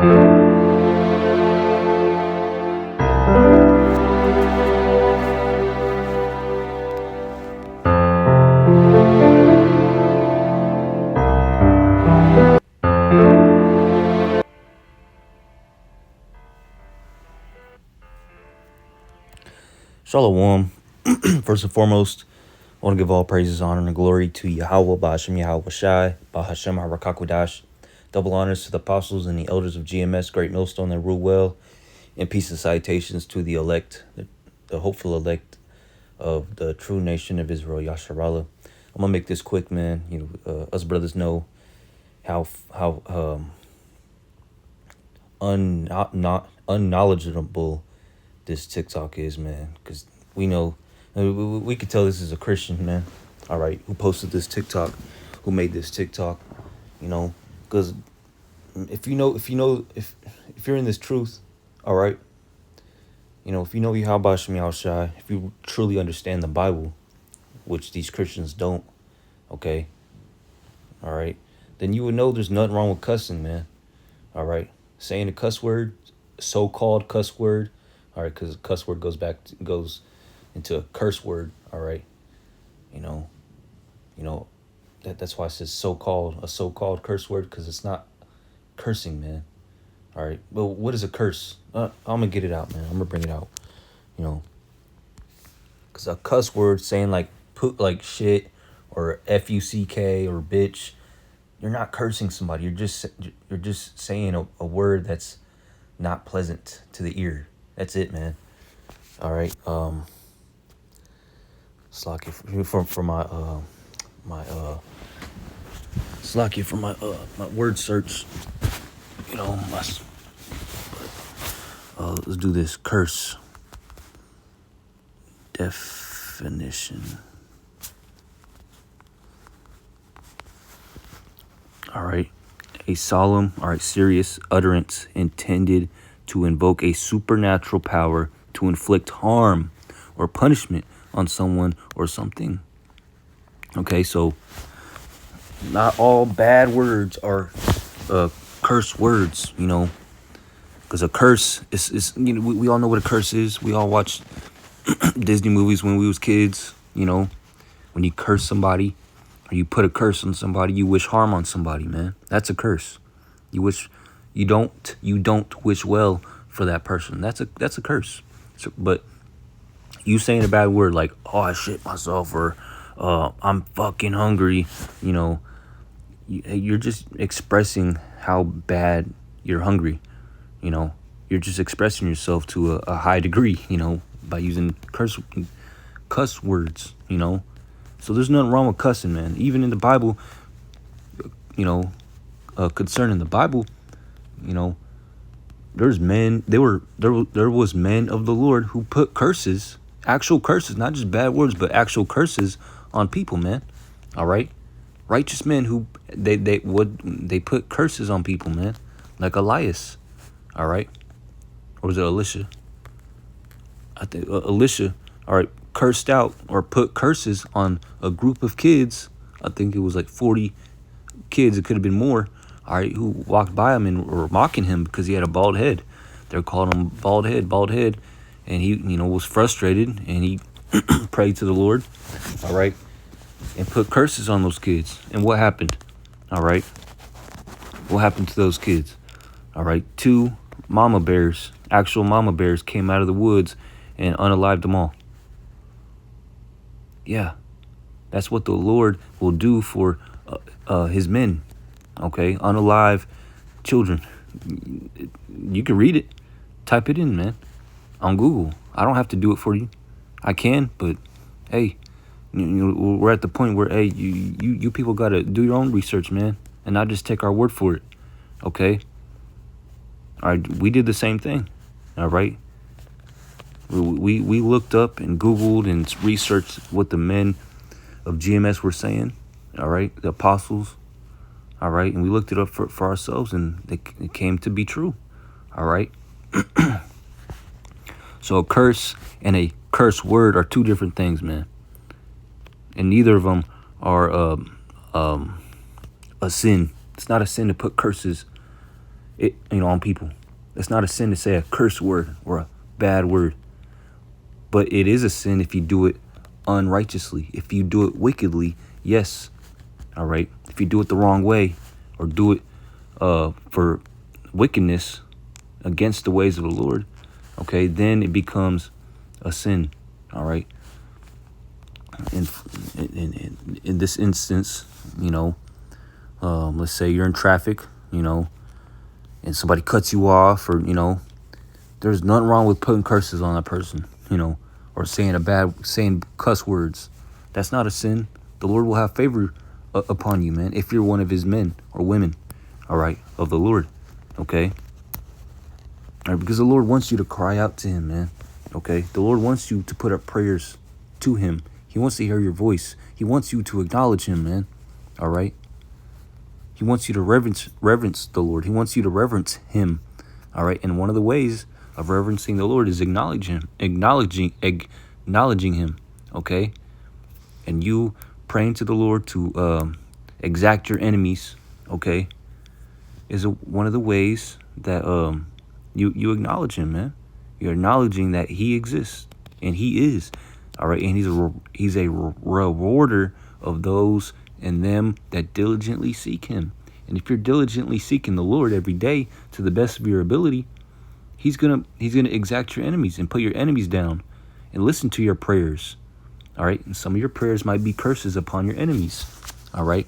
Shalom. First and foremost, I want to give all praises, honor, and glory to Yahweh, Ba'ashem Yahweh Shai, Ba'ashem Harakakwadash. Double honors to the apostles and the elders of GMS, Great Millstone, that rule well, and peace and salutations to the elect, the hopeful elect of the true nation of Israel, Yasharallah. I'm gonna make this quick, man. Us brothers know how unknowledgeable this TikTok is, man, because we know we could tell this is a Christian, man. All right, who posted this TikTok, who made this TikTok, because if you're in this truth, all right, if you know Yahweh Shem Yahushai, if you truly understand the Bible, which these Christians don't, okay, all right, then you would know there's nothing wrong with cussing, man. All right, saying a cuss word, so-called cuss word. All right, because a cuss word goes into a curse word. All right, that's why it says a so-called curse word, because it's not cursing, man. All right, but what is a curse? I'm gonna get it out, man. I'm gonna bring it out. Because a cuss word saying like put like shit or fuck or bitch, you're not cursing somebody. You're just saying a word that's not pleasant to the ear. That's it, man. All right. Slack for my slack for my word search. Let's do this. Curse definition. All right. A solemn, serious utterance intended to invoke a supernatural power to inflict harm or punishment on someone or something. Okay, so not all bad words are curse words, because a curse is we all know what a curse is. We all watched Disney movies when we was kids. When you curse somebody or you put a curse on somebody, you wish harm on somebody, man. That's a curse. You don't wish well for that person. That's a curse. So, but you saying a bad word like, oh, I shit myself, or I'm fucking hungry, you're just expressing how bad you're hungry. You're just expressing yourself to a high degree, by using cuss words, So there's nothing wrong with cussing, man. Even in the Bible, concerning the Bible, there's men. There was men of the Lord who put curses, actual curses, not just bad words, but actual curses on people, man. All right, righteous men who they put curses on people, man, like Elias. All right, or was it Elisha? I think Elisha. All right, cursed out or put curses on a group of kids. I think it was like 40 kids. It could have been more. All right, who walked by him and were mocking him because he had a bald head. They're calling him bald head, and he, was frustrated, and he prayed to the Lord, all right, and put curses on those kids. And what happened? All right, what happened to those kids? All right, 2 mama bears, actual mama bears, came out of the woods and unalived them all. Yeah, that's what the Lord will do for his men. Okay, unalive children. You can read it. Type it in, man, on Google. I don't have to do it for you. I can, but hey, we're at the point where, hey, you people got to do your own research, man, and not just take our word for it. Okay? All right, we did the same thing. All right? We looked up and Googled and researched what the men of GMS were saying. All right? The apostles. All right, and we looked it up for ourselves, and it came to be true. All right. So a curse and a curse word are 2 different things, man. And neither of them are a sin. It's not a sin to put curses, on people. It's not a sin to say a curse word or a bad word. But it is a sin if you do it unrighteously. If you do it wickedly, yes. All right. If you do it the wrong way or do it for wickedness against the ways of the Lord, okay, then it becomes a sin. All right. In this instance, let's say you're in traffic, and somebody cuts you off, or there's nothing wrong with putting curses on that person, or saying cuss words. That's not a sin. The Lord will have favor upon you, man, if you're one of his men or women, all right, of the Lord, okay? All right, because the Lord wants you to cry out to him, man, okay? The Lord wants you to put up prayers to him. He wants to hear your voice. He wants you to acknowledge him, man, all right? He wants you to reverence the Lord. He wants you to reverence him, all right? And one of the ways of reverencing the Lord is acknowledging him, okay? And you praying to the Lord to exact your enemies, okay, is one of the ways that you acknowledge him, man. You're acknowledging that he exists, and he is, all right? And he's a rewarder of those and them that diligently seek him. And if you're diligently seeking the Lord every day to the best of your ability, he's gonna exact your enemies and put your enemies down and listen to your prayers. All right. And some of your prayers might be curses upon your enemies. All right.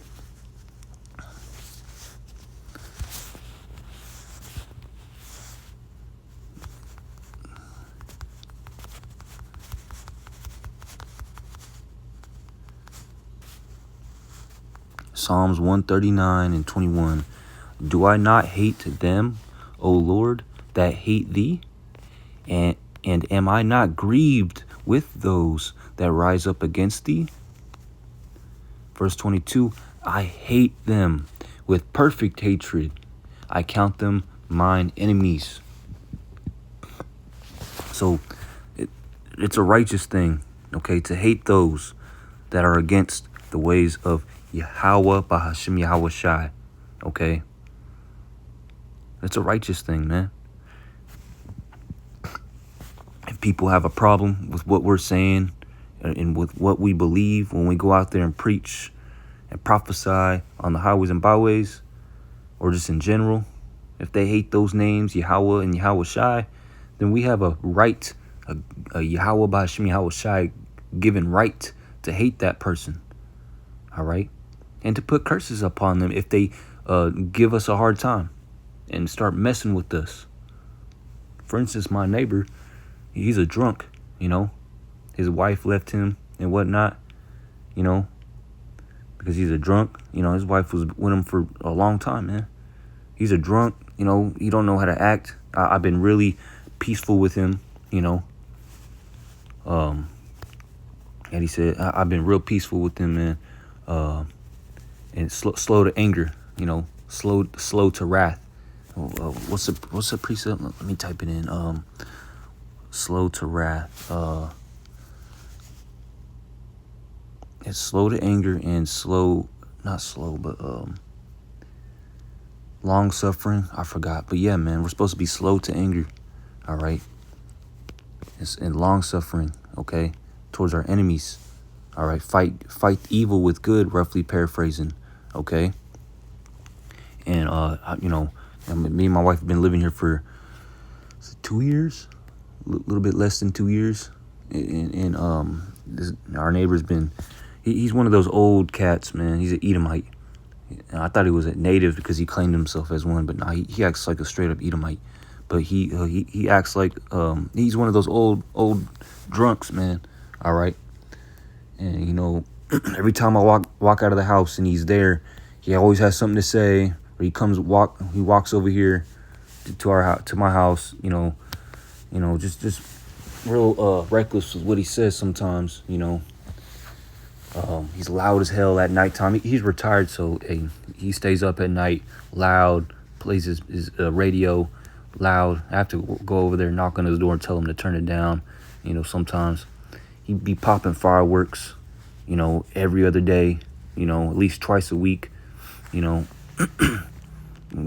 Psalms 139 and 21. Do I not hate them, O Lord, that hate thee? And am I not grieved with those that rise up against thee? Verse 22, I hate them with perfect hatred. I count them mine enemies. So it's a righteous thing, okay, to hate those that are against the ways of Yahweh Bahashim Yahweh Shai, okay? It's a righteous thing, man. If people have a problem with what we're saying and with what we believe when we go out there and preach and prophesy on the highways and byways, or just in general, if they hate those names, Yahweh and Yahweh Shai, then we have a right, a Yahweh Bahashim Yahweh Shai given right to hate that person, all right? And to put curses upon them if they give us a hard time and start messing with us. For instance, my neighbor, he's a drunk, His wife left him and whatnot, because he's a drunk. His wife was with him for a long time, man. He's a drunk, he don't know how to act. I've been really peaceful with him, And he said, I've been real peaceful with him, man. And slow to anger, slow to wrath. What's the precept? Let me type it in. Slow to wrath. It's slow to anger and long suffering. I forgot, but yeah, man, we're supposed to be slow to anger. All right. It's in long suffering, okay, towards our enemies. All right, fight evil with good, roughly paraphrasing, okay? And, me and my wife have been living here for 2 years, a little bit less than 2 years. And our neighbor's been, he's one of those old cats, man. He's an Edomite. And I thought he was a native because he claimed himself as one, but nah, he acts like a straight up Edomite. But he acts like, he's one of those old drunks, man, all right? And, every time I walk out of the house and he's there, he always has something to say. Or he walks over here to my house, just real reckless with what he says sometimes, He's loud as hell at nighttime. He's retired, so he stays up at night, loud, plays his radio loud. I have to go over there, knock on his door and tell him to turn it down, sometimes. He'd be popping fireworks, every other day, at least twice a week,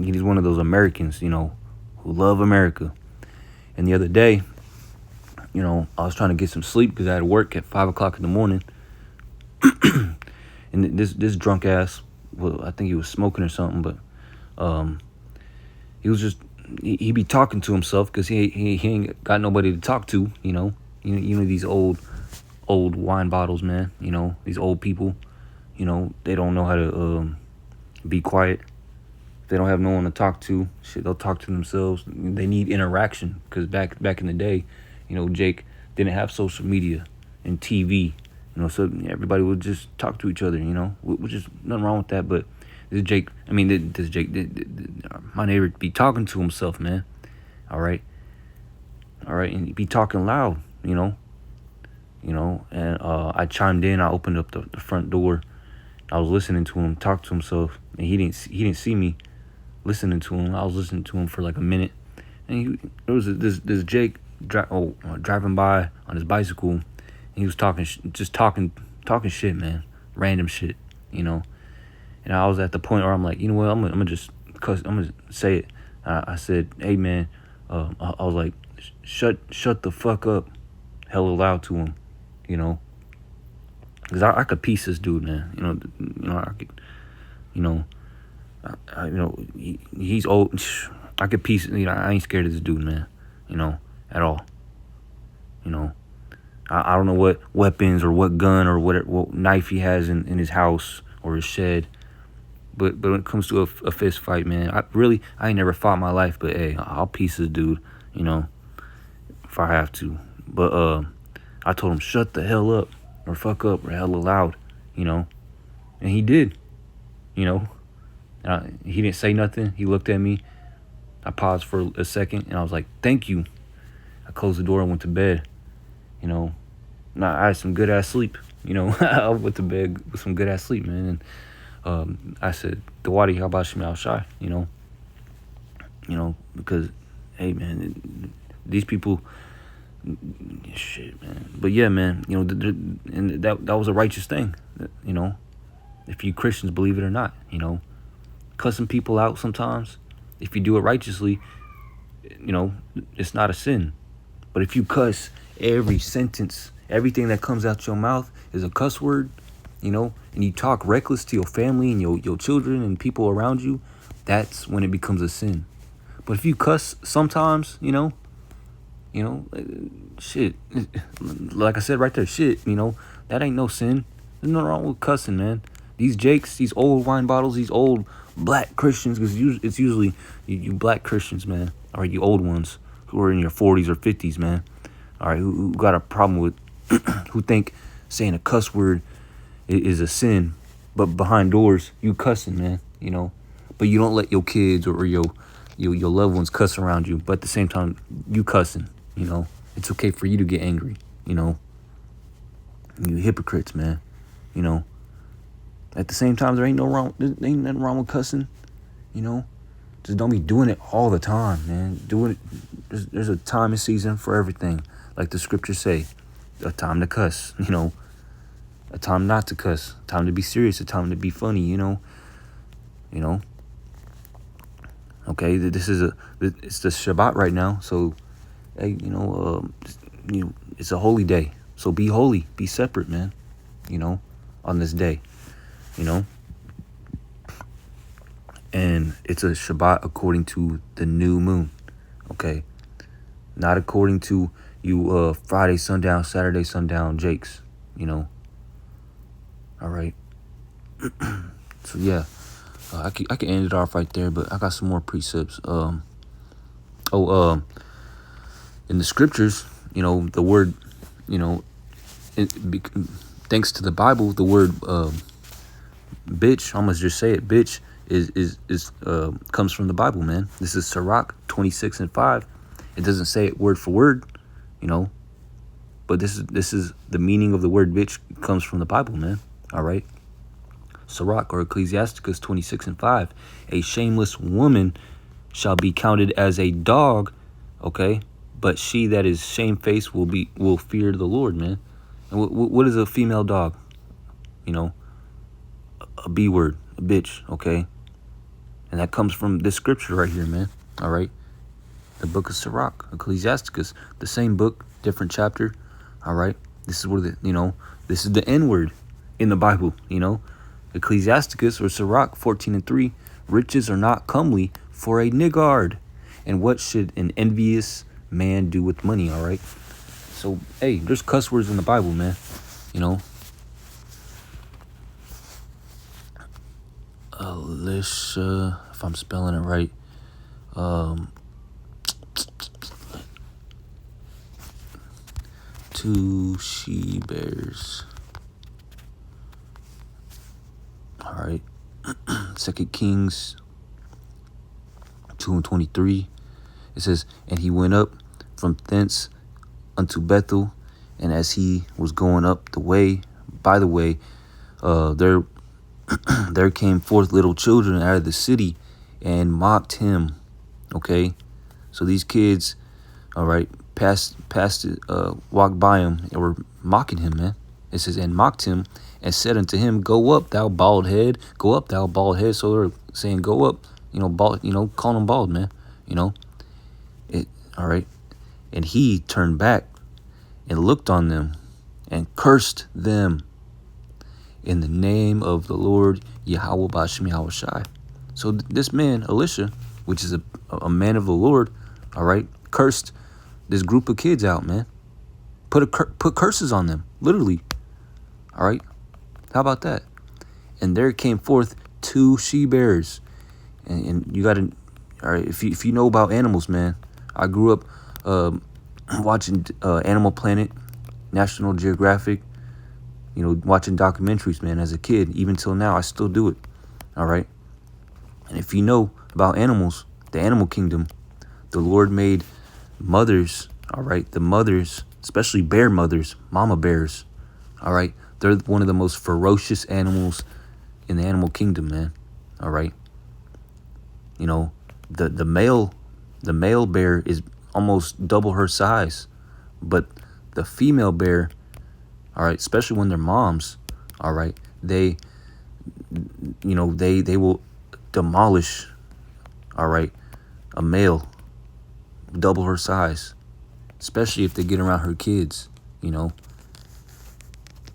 He's one of those Americans, who love America. And the other day, I was trying to get some sleep because I had work at 5 o'clock in the morning. And this drunk ass, well, I think he was smoking or something, but he was just, he be talking to himself because he ain't got nobody to talk to, these old wine bottles, man, these old people, they don't know how to be quiet. They don't have no one to talk to. Shit, they'll talk to themselves. They need interaction because back in the day, Jake didn't have social media and TV, so everybody would just talk to each other, which is nothing wrong with that. But this Jake, my neighbor be talking to himself, man. All right, and he be talking loud, and I chimed in. I opened up the front door. I was listening to him talk to himself, and he didn't see me listening to him. I was listening to him for like a minute, and there was this Jake driving by on his bicycle, and he was talking shit, man, random shit, And I was at the point where I'm like, I'm gonna just cuss. I'm gonna say it. I said, hey man, I was like, shut the fuck up, hella loud to him, because I could piece this dude, man. I could, he's old. I could piece. I ain't scared of this dude, man. At all. I don't know what weapons or what gun or what knife he has in his house or his shed. But when it comes to a fist fight, man, I ain't never fought in my life. But hey, I'll piece this dude, if I have to. But I told him shut the hell up or fuck up or hella loud, and he did, He didn't say nothing. He looked at me. I paused for a second, and I was like, thank you. I closed the door and went to bed, I had some good-ass sleep, I went to bed with some good-ass sleep, man. And I said, Dawadi, how about Shemel Shai, because, hey, man, these people, shit, man. But, yeah, man, and that was a righteous thing, if you Christians believe it or not, cussing people out sometimes, if you do it righteously, it's not a sin. But if you cuss every sentence, everything that comes out your mouth is a cuss word, and you talk reckless to your family and your children and people around you, that's when it becomes a sin. But if you cuss sometimes, shit, like I said right there, shit, that ain't no sin. There's nothing wrong with cussing, man. These Jakes, these old wine bottles, these old black Christians, because it's usually you black Christians, man, or you old ones who are in your 40s or 50s, man, all right, who got a problem with, who think saying a cuss word is a sin, but behind doors, you cussing, man, but you don't let your kids or your loved ones cuss around you, but at the same time, you cussing, it's okay for you to get angry, you hypocrites, man, At the same time, there ain't nothing wrong with cussing, Just don't be doing it all the time, man. Doing it. There's a time and season for everything, like the scriptures say. A time to cuss, A time not to cuss. A time to be serious. A time to be funny, Okay, it's the Shabbat right now, so hey, it's a holy day. So be holy, be separate, man. On this day. And it's a Shabbat according to the new moon, okay? Not according to you Friday sundown, Saturday sundown Jakes, All right. So yeah, I can end it off right there, but I got some more precepts. In the scriptures, the word, thanks to the Bible, the word bitch, I must just say it, bitch, is comes from the Bible, man. This is Sirach 26:5. It doesn't say it word for word, but this is the meaning of the word bitch comes from the Bible, man. All right. Sirach or Ecclesiasticus 26:5. A shameless woman shall be counted as a dog, okay, but she that is shamefaced will fear the Lord, man. And what is a female dog? A B word, a bitch, okay? And that comes from this scripture right here, man. All right. The book of Sirach, Ecclesiasticus, the same book, different chapter. All right. This is where this is the N word in the Bible, Ecclesiasticus or Sirach 14:3. Riches are not comely for a niggard. And what should an envious man do with money? All right. So, hey, there's cuss words in the Bible, man. Alicia, if I'm spelling it right. Two she-bears. All right. 2 Kings 2:23. It says, and he went up from thence unto Bethel, and as he was going up the way, by the way, there there came forth little children out of the city and mocked him. Okay, so these kids, all right, walked by him and were mocking him, man. It says, and mocked him and said unto him, go up, thou bald head, go up, thou bald head. So they're saying, go up, bald, calling him bald, man. All right. And he turned back and looked on them and cursed them in the name of the Lord Yahweh Bashem Yahweh Shai. So this man, Elisha, which is a man of the Lord, all right, cursed this group of kids out, man. Put curses on them, literally. All right. How about that? And there came forth two she-bears. And you got to, all right, if you know about animals, man, I grew up watching Animal Planet, National Geographic, watching documentaries, man, as a kid. Even till now, I still do it. All right. And if you know about animals, the animal kingdom, the Lord made mothers, all right, the mothers, especially bear mothers, mama bears, all right, they're one of the most ferocious animals in the animal kingdom, man. All right. The male bear is almost double her size, but the female bear, all right, especially when they're moms, all right, they will demolish, all right, a male double her size, especially if they get around her kids,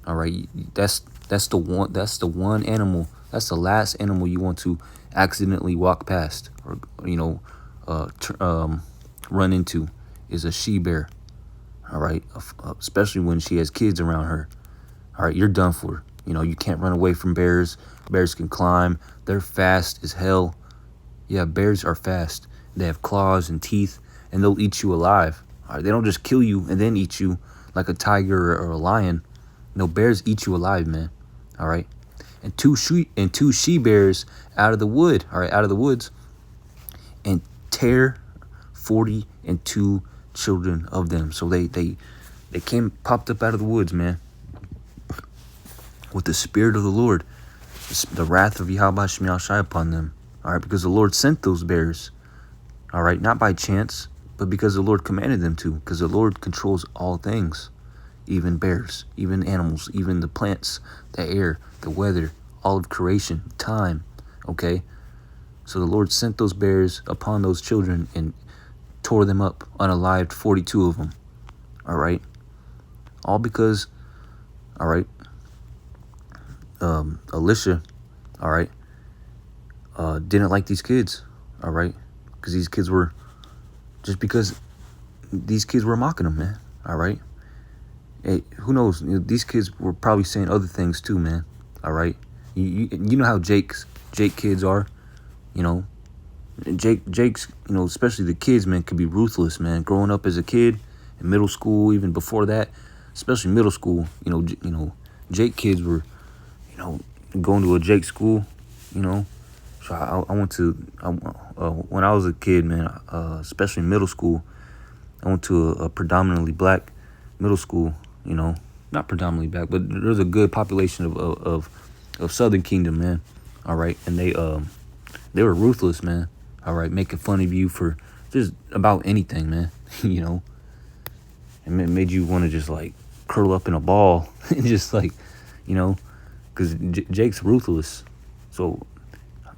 all right. That's the one animal, that's the last animal you want to accidentally walk past or run into, is a she-bear. All right, especially when she has kids around her. All right, you're done for. You can't run away from bears. Bears can climb. They're fast as hell. Yeah, bears are fast. They have claws and teeth, and they'll eat you alive. All right, they don't just kill you and then eat you like a tiger or a lion. No, bears eat you alive, man. All right, and two she-bears out of the wood. All right, out of the woods, and tear 42 children of them. So they popped up out of the woods, man, with the spirit of the Lord, the wrath of Yahweh Shai Shai upon them. All right, because the Lord sent those bears. All right, not by chance, but because the Lord commanded them to, because the Lord controls all things, even bears, even animals, even the plants, the air, the weather, all of creation, time. Okay, so the Lord sent those bears upon those children and tore them up, unalived 42 of them. All right, all because, all right, Elisha, all right, didn't like these kids, all right, because these kids were mocking him, man. All right, hey, who knows? These kids were probably saying other things too, man. All right, you know how Jake's kids are, Jake's, especially the kids, man, could be ruthless, man. Growing up as a kid in middle school, even before that, especially middle school, Jake kids were, going to a Jake school, So I went to, when I was a kid, man, especially middle school, I went to a predominantly black middle school, not predominantly black, but there's a good population of Southern Kingdom, man. All right. And they were ruthless, man. All right. Making fun of you for just about anything, man, and it made you want to just like curl up in a ball and just like, because Jake's ruthless. So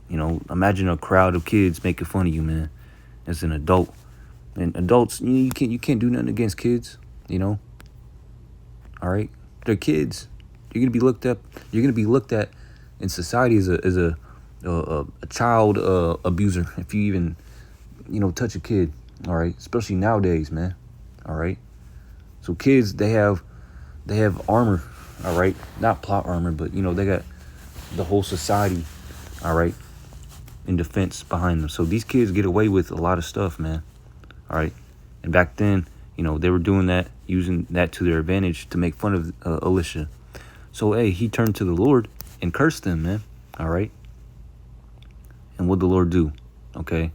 You know, imagine a crowd of kids making fun of you, man, as an adult. And adults, you can't do nothing against kids, you know. All right, they're kids. You're gonna be looked up. You're gonna be looked at in society as a child abuser if you even touch a kid. All right, especially nowadays, man. All right, so kids they have armor. All right, not plot armor, but they got the whole society. All right, in defense behind them. So these kids get away with a lot of stuff, man. All right, and back then, they were doing that, using that to their advantage to make fun of Alicia. So hey, he turned to the Lord and cursed them, man. All right, and what'd the Lord do? Okay,